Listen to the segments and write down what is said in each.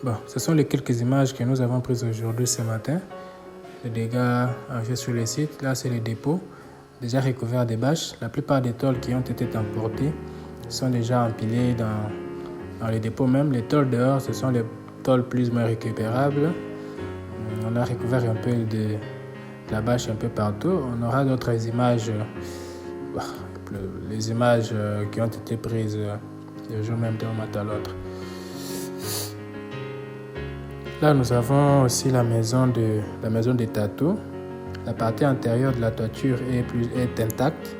Bon, ce sont les quelques images que nous avons prises aujourd'hui ce matin. Les dégâts enregistrés sur le site. Là, c'est les dépôts déjà recouverts des bâches. La plupart des tôles qui ont été emportées sont déjà empilées dans les dépôts même. Les tôles dehors, ce sont les tôles plus ou moins récupérables. On a recouvert un peu de la bâche un peu partout. On aura d'autres images, les images qui ont été prises le jour même d'un matin à l'autre. Là, nous avons aussi la maison des Tatou. La partie antérieure de la toiture est intacte.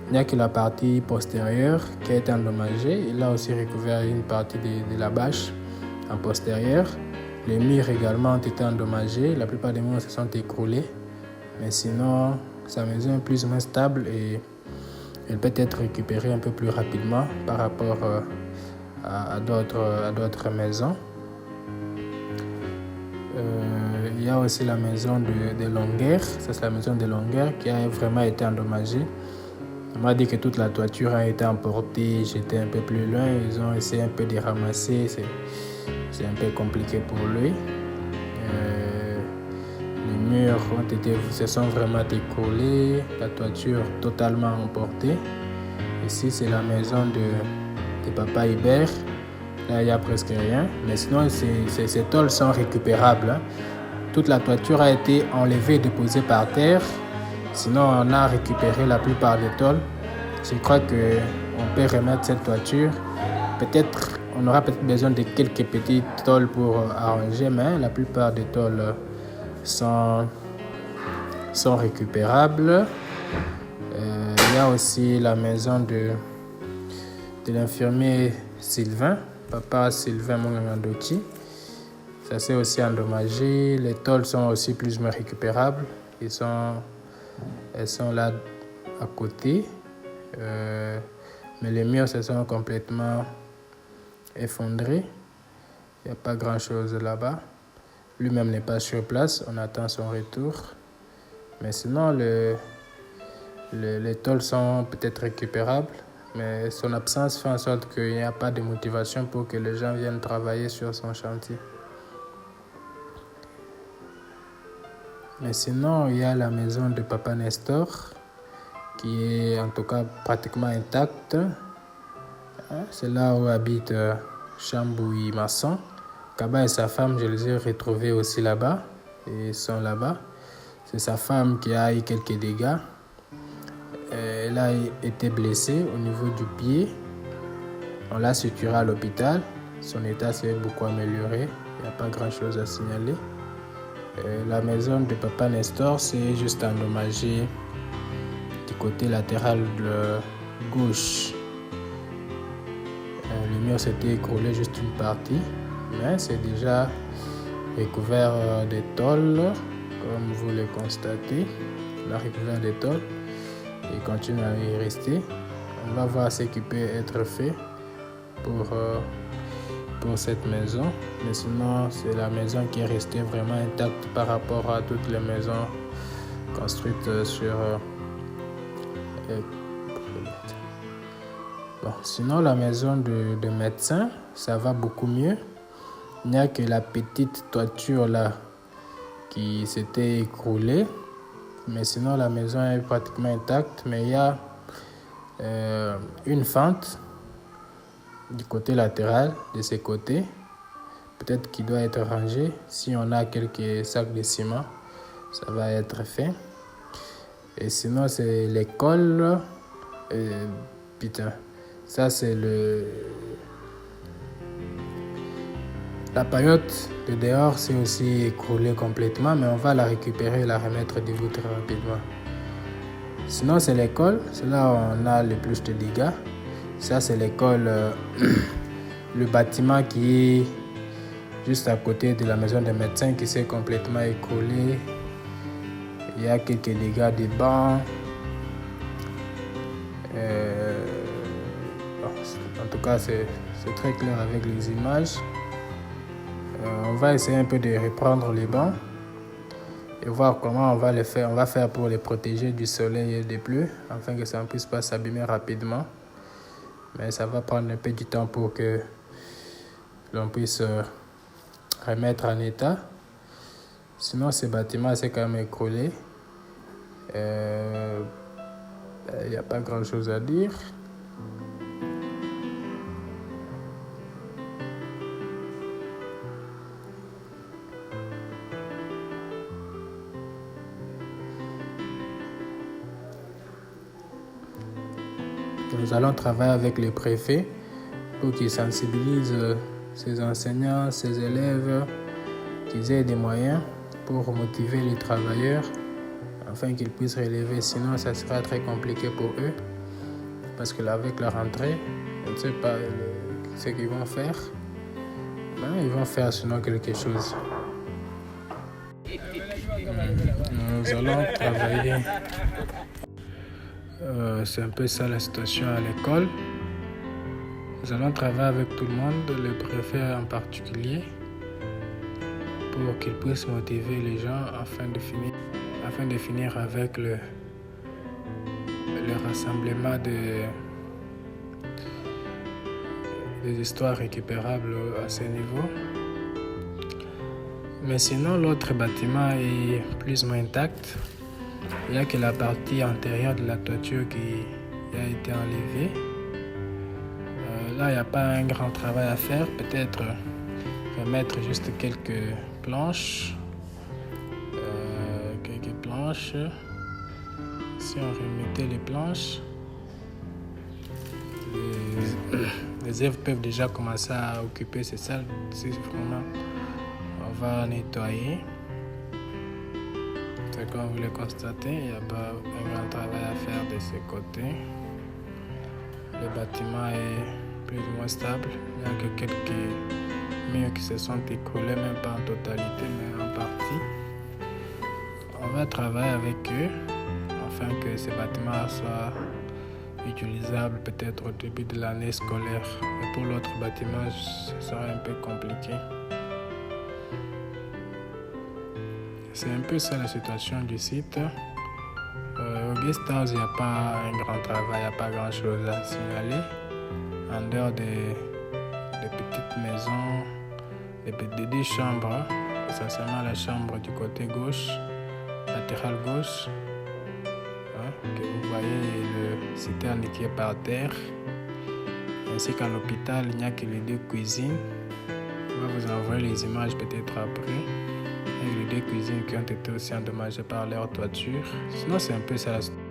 Il n'y a que la partie postérieure qui a été endommagée. Il a aussi recouvert une partie de la bâche en postérieur. Les murs également ont été endommagés. La plupart des murs se sont écroulés. Mais sinon, sa maison est plus ou moins stable et elle peut être récupérée un peu plus rapidement par rapport à d'autres maisons. Il y a aussi la maison de Longueur. Ça, c'est la maison de Longueur qui a vraiment été endommagée. On m'a dit que toute la toiture a été emportée. J'étais un peu plus loin. Ils ont essayé un peu de ramasser. C'est un peu compliqué pour lui. Les murs se sont vraiment écroulés. La toiture totalement emportée. Ici, c'est la maison de Papa Hubert. Là, il n'y a presque rien. Mais sinon, ces tôles sont récupérables. Toute la toiture a été enlevée et déposée par terre. Sinon, on a récupéré la plupart des tôles. Je crois qu'on peut remettre cette toiture. On aura peut-être besoin de quelques petites tôles pour arranger, mais la plupart des tôles sont récupérables. Il y a aussi la maison de l'infirmier Sylvain, Papa Sylvain Mongandoki. Ça s'est aussi endommagé. Les tôles sont aussi plus ou moins récupérables. Elles sont là à côté. Mais les murs se sont complètement effondrés. Il n'y a pas grand-chose là-bas. Lui-même n'est pas sur place. On attend son retour. Mais sinon, les tôles sont peut-être récupérables. Mais son absence fait en sorte qu'il n'y a pas de motivation pour que les gens viennent travailler sur son chantier. Mais sinon, il y a la maison de Papa Nestor qui est en tout cas pratiquement intacte. C'est là où habite Chamboui Masson. Kaba et sa femme, je les ai retrouvés aussi là-bas. Et ils sont là-bas. C'est sa femme qui a eu quelques dégâts. Elle a été blessée au niveau du pied. On l'a suturée à l'hôpital. Son état s'est beaucoup amélioré. Il n'y a pas grand-chose à signaler. La maison de Papa Nestor s'est juste endommagée du côté latéral gauche. Le mur s'était écroulé juste une partie, mais c'est déjà recouvert de tôles, comme vous le constatez. On a recouvert de tôles et continue à y rester. On va voir ce qui peut être fait pour cette maison. Mais sinon, c'est la maison qui est restée vraiment intacte par rapport à toutes les maisons construites sur... sinon, la maison de médecin, ça va beaucoup mieux. Il n'y a que la petite toiture là qui s'était écroulée. Mais sinon, la maison est pratiquement intacte. Mais il y a une fente du côté latéral, de ces côtés. Peut-être qu'il doit être rangé. Si on a quelques sacs de ciment, ça va être fait. Et sinon, c'est l'école. Ça, c'est la paillote de dehors s'est aussi écroulée complètement, mais on va la récupérer et la remettre debout très rapidement. Sinon, c'est l'école. C'est là où on a le plus de dégâts. Ça, c'est l'école, le bâtiment qui est juste à côté de la maison des médecins qui s'est complètement écroulé. Il y a quelques dégâts des bancs. En tout cas, c'est très clair avec les images. On va essayer un peu de reprendre les bancs et voir comment on va les faire. On va faire pour les protéger du soleil et des pluies afin que ça ne puisse pas s'abîmer rapidement. Mais ça va prendre un peu du temps pour que l'on puisse remettre en état. Sinon, ce bâtiment s'est quand même écroulé. Il n'y a pas grand-chose à dire. Nous allons travailler avec les préfets pour qu'ils sensibilisent ces enseignants, ces élèves, qu'ils aient des moyens pour motiver les travailleurs afin qu'ils puissent relever. Sinon, ça sera très compliqué pour eux parce que avec la rentrée, je ne sais pas ce qu'ils vont faire. Mais ils vont faire sinon quelque chose. Nous allons travailler. C'est un peu ça la situation à l'école. Nous allons travailler avec tout le monde, le préfet en particulier, pour qu'ils puissent motiver les gens afin de finir avec le rassemblement des histoires récupérables à ce niveau. Mais sinon, l'autre bâtiment est plus ou moins intact. Il n'y a que la partie antérieure de la toiture qui a été enlevée. Là, il n'y a pas un grand travail à faire. Peut-être remettre juste quelques planches. Si on remettait les planches, les élèves peuvent déjà commencer à occuper ces salles. Si vraiment on va nettoyer. Comme vous le constatez, il n'y a pas un grand travail à faire de ce côté. Le bâtiment est plus ou moins stable. Il n'y a que quelques murs qui se sont écroulés, même pas en totalité, mais en partie. On va travailler avec eux afin que ce bâtiment soit utilisable peut-être au début de l'année scolaire. Mais pour l'autre bâtiment, ce sera un peu compliqué. C'est un peu ça la situation du site. Au guest house, il n'y a pas un grand travail, il n'y a pas grand chose à signaler. En dehors des petites maisons, des deux chambres, essentiellement la chambre du côté gauche, latéral gauche, que vous voyez le citerne qui est par terre. Ainsi qu'à l'hôpital, il n'y a que les deux cuisines. On va vous envoyer les images peut-être après. Et les deux cuisines qui ont été aussi endommagées par leur toiture. Sinon, c'est un peu ça la situation.